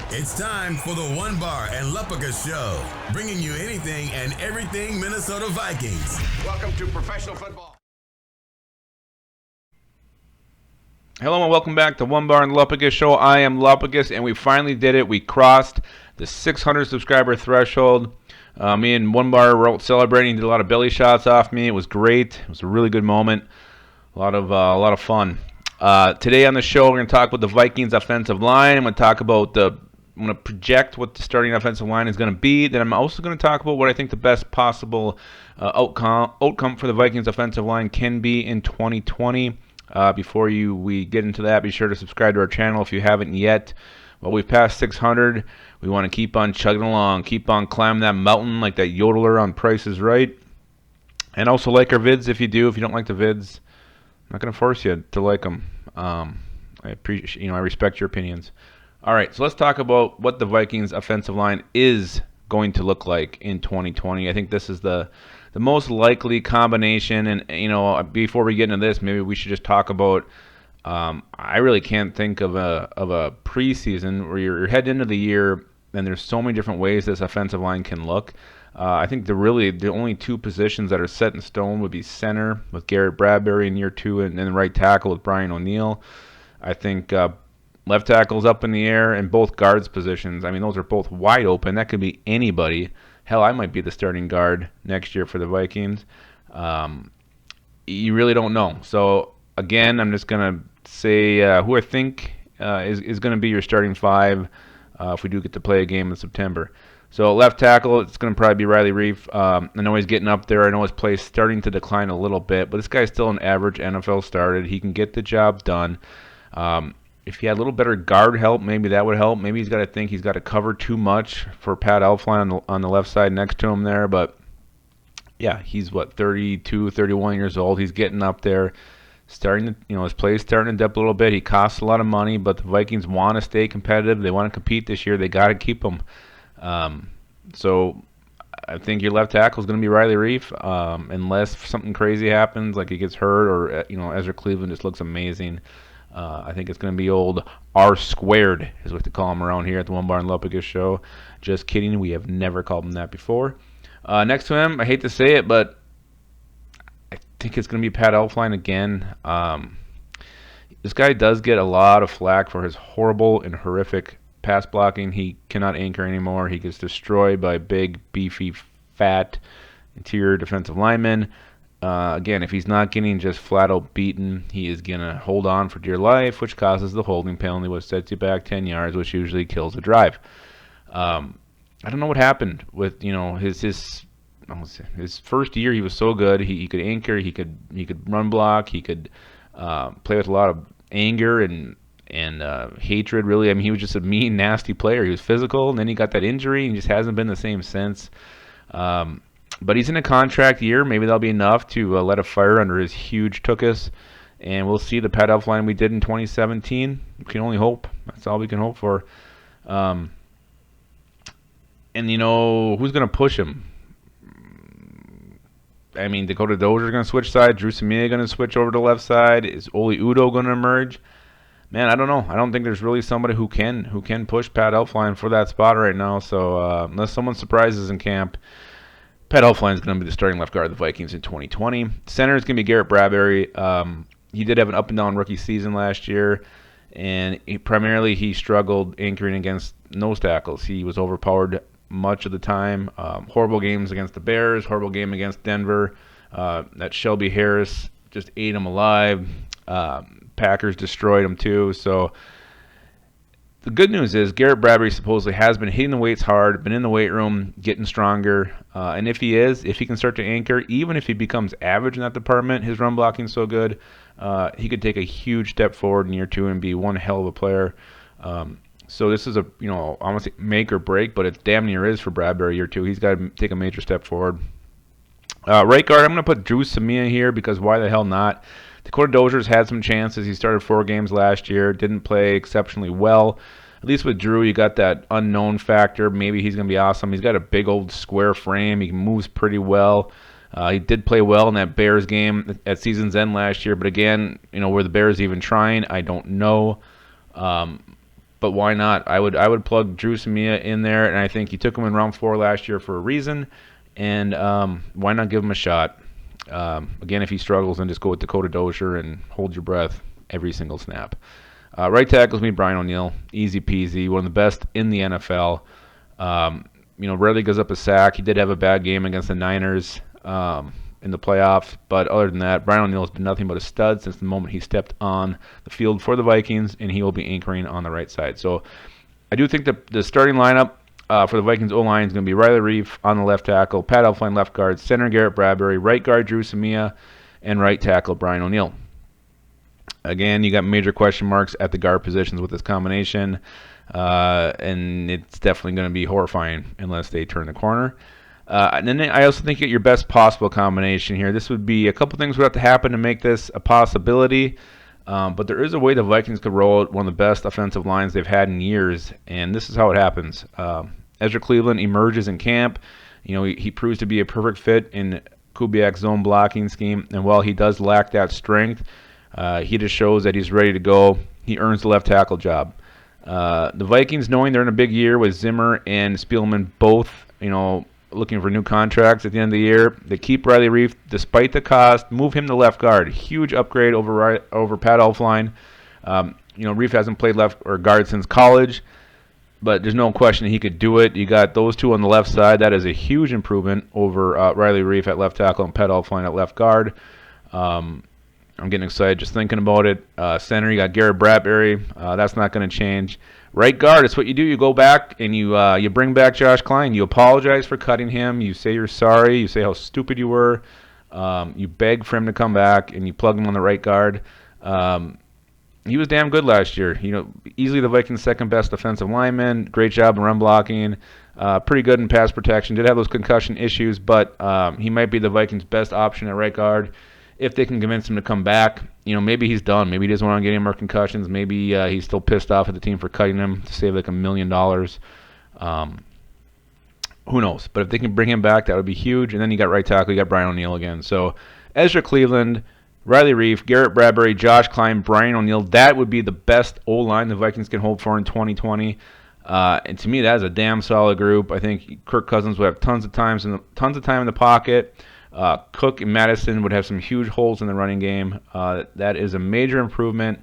It's time for the One Bar and Lupica Show, bringing you anything and everything Minnesota Vikings. Welcome to professional football. Hello and welcome back to One Bar and Lupica Show. I am Lupica, and we finally did it. We crossed the 600 subscriber threshold. Me and One Bar were out celebrating, did a lot of belly shots off me. It was great. It was a really good moment. A lot of fun. Today on the show, we're going to talk about the Vikings offensive line. I'm going to project what the starting offensive line is going to be. Then I'm also going to talk about what I think the best possible outcome for the Vikings offensive line can be in 2020. Before we get into that, be sure to subscribe to our channel if you haven't yet. Well, we've passed 600. We want to keep on chugging along, keep on climbing that mountain like that yodeler on Price is Right. And also like our vids if you do. If you don't like the vids, I'm not going to force you to like them. I appreciate, I respect your opinions. All right, so let's talk about what the Vikings offensive line is going to look like in 2020. I think this is the most likely combination. And before we get into this, maybe we should just talk about. I really can't think of a preseason where you're heading into the year and there's so many different ways this offensive line can look. I think the only two positions that are set in stone would be center with Garrett Bradbury in year 2 and then right tackle with Brian O'Neill. I think left tackle's up in the air, and both guards positions. I mean, those are both wide open. That could be anybody. Hell, I might be the starting guard next year for the Vikings. You really don't know. So, again, I'm just going to say who I think is going to be your starting 5 if we do get to play a game in September. So, left tackle, it's going to probably be Riley Reiff. I know he's getting up there. I know his play's starting to decline a little bit, but this guy's still an average NFL starter. He can get the job done. If he had a little better guard help, maybe that would help. Maybe he's got to think he's got to cover too much for Pat Elflein on the left side next to him there. But, yeah, he's, 32, 31 years old. He's getting up there. His play's starting to dip a little bit. He costs a lot of money, but the Vikings want to stay competitive. They want to compete this year. They got to keep him. So I think your left tackle is going to be Riley Reiff, unless something crazy happens, like he gets hurt or, Ezra Cleveland just looks amazing. I think it's going to be old R squared, is what they call him around here at the One Bar and Lupica Show. Just kidding. We have never called him that before. Next to him, I hate to say it, but I think it's going to be Pat Elflein again. This guy does get a lot of flack for his horrible and horrific pass blocking. He cannot anchor anymore. He gets destroyed by big, beefy, fat interior defensive linemen. Again, if he's not getting just flat out beaten, he is going to hold on for dear life, which causes the holding penalty, which sets you back 10 yards, which usually kills a drive. I don't know what happened with his first year. He was so good. He could anchor. He could run block. He could play with a lot of anger and hatred. Really, I mean, he was just a mean, nasty player. He was physical, and then he got that injury, and just hasn't been the same since. But he's in a contract year. Maybe that'll be enough to let a fire under his huge tuchus. And we'll see the Pat Elflein we did in 2017. We can only hope. That's all we can hope for. And, who's going to push him? I mean, Dakota Dozier's going to switch sides. Drew Samia going to switch over to the left side. Is Oli Udoh going to emerge? Man, I don't know. I don't think there's really somebody who can push Pat Elflein for that spot right now. So unless someone surprises in camp, Pat Elflein is going to be the starting left guard of the Vikings in 2020. Center is going to be Garrett Bradbury. He did have an up-and-down rookie season last year, and he struggled anchoring against nose tackles. He was overpowered much of the time. Horrible games against the Bears, horrible game against Denver. That Shelby Harris just ate him alive. Packers destroyed him too. So the good news is Garrett Bradbury supposedly has been hitting the weights hard, been in the weight room, getting stronger. And if he can start to anchor, even if he becomes average in that department, his run blocking is so good, he could take a huge step forward in year 2 and be one hell of a player. So this is I want to say make or break, but it damn near is for Bradbury year 2. He's got to take a major step forward. Right guard, I'm going to put Drew Samia here because why the hell not? Dakota Dozier's had some chances. He started 4 games last year, didn't play exceptionally well. At least with Drew, you got that unknown factor. Maybe he's going to be awesome. He's got a big old square frame. He moves pretty well. He did play well in that Bears game at season's end last year. But again, were the Bears even trying? I don't know. but why not? I would plug Drew Samia in there, and I think you took him in round 4 last year for a reason, and why not give him a shot? Again, if he struggles, then just go with Dakota Dozier and hold your breath every single snap. Right tackles me Brian O'Neill, easy peasy, one of the best in the NFL. Rarely gives up a sack. He did have a bad game against the Niners in the playoffs, but other than that, Brian O'Neill has been nothing but a stud since the moment he stepped on the field for the Vikings, and he will be anchoring on the right side. So I do think the starting lineup for the Vikings O-Line is going to be Riley Reif on the left tackle, Pat Elflein left guard, center Garrett Bradbury, right guard Drew Samia, and right tackle Brian O'Neill. Again, you got major question marks at the guard positions with this combination, and it's definitely going to be horrifying unless they turn the corner. And then I also think at your best possible combination here, this would be a couple things would have to happen to make this a possibility, but there is a way the Vikings could roll out one of the best offensive lines they've had in years, and this is how it happens. Ezra Cleveland emerges in camp. He proves to be a perfect fit in Kubiak's zone blocking scheme, and while he does lack that strength, he just shows that he's ready to go. He earns the left tackle job. The Vikings, knowing they're in a big year with Zimmer and Spielman both, looking for new contracts at the end of the year, they keep Riley Reif despite the cost, move him to left guard. Huge upgrade over Pat Elflein. Reif hasn't played left or guard since college, but there's no question he could do it. You got those two on the left side. That is a huge improvement over Riley Reif at left tackle and Pat Elflein at left guard. I'm getting excited just thinking about it. Center, you got Garrett Bradbury. That's not going to change. Right guard, it's what you do. You go back and you bring back Josh Klein. You apologize for cutting him. You say you're sorry. You say how stupid you were. You beg for him to come back, and you plug him on the right guard. He was damn good last year. Easily the Vikings' second best defensive lineman. Great job in run blocking. Pretty good in pass protection. Did have those concussion issues, but he might be the Vikings' best option at right guard. If they can convince him to come back, maybe he's done. Maybe he doesn't want to get any more concussions. Maybe he's still pissed off at the team for cutting him to save like $1 million. Who knows? But if they can bring him back, that would be huge. And then you got right tackle, you got Brian O'Neill again. So Ezra Cleveland, Riley Reif, Garrett Bradbury, Josh Klein, Brian O'Neill. That would be the best O-line the Vikings can hope for in 2020. And to me, that is a damn solid group. I think Kirk Cousins would have tons of time in the pocket. Cook and Madison would have some huge holes in the running game. That is a major improvement,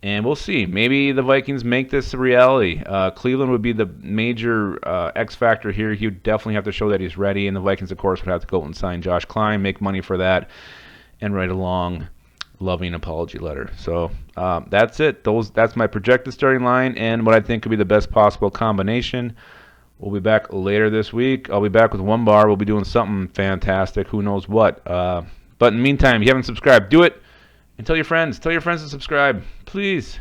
and we'll see. Maybe the Vikings make this a reality. Cleveland would be the major X factor here. He would definitely have to show that he's ready, and the Vikings, of course, would have to go and sign Josh Klein, make money for that, and write a long, loving apology letter. So that's it. That's my projected starting line and what I think could be the best possible combination. We'll be back later this week. I'll be back with one bar. We'll be doing something fantastic. Who knows what. But in the meantime, if you haven't subscribed, do it. And tell your friends. Tell your friends to subscribe. Please.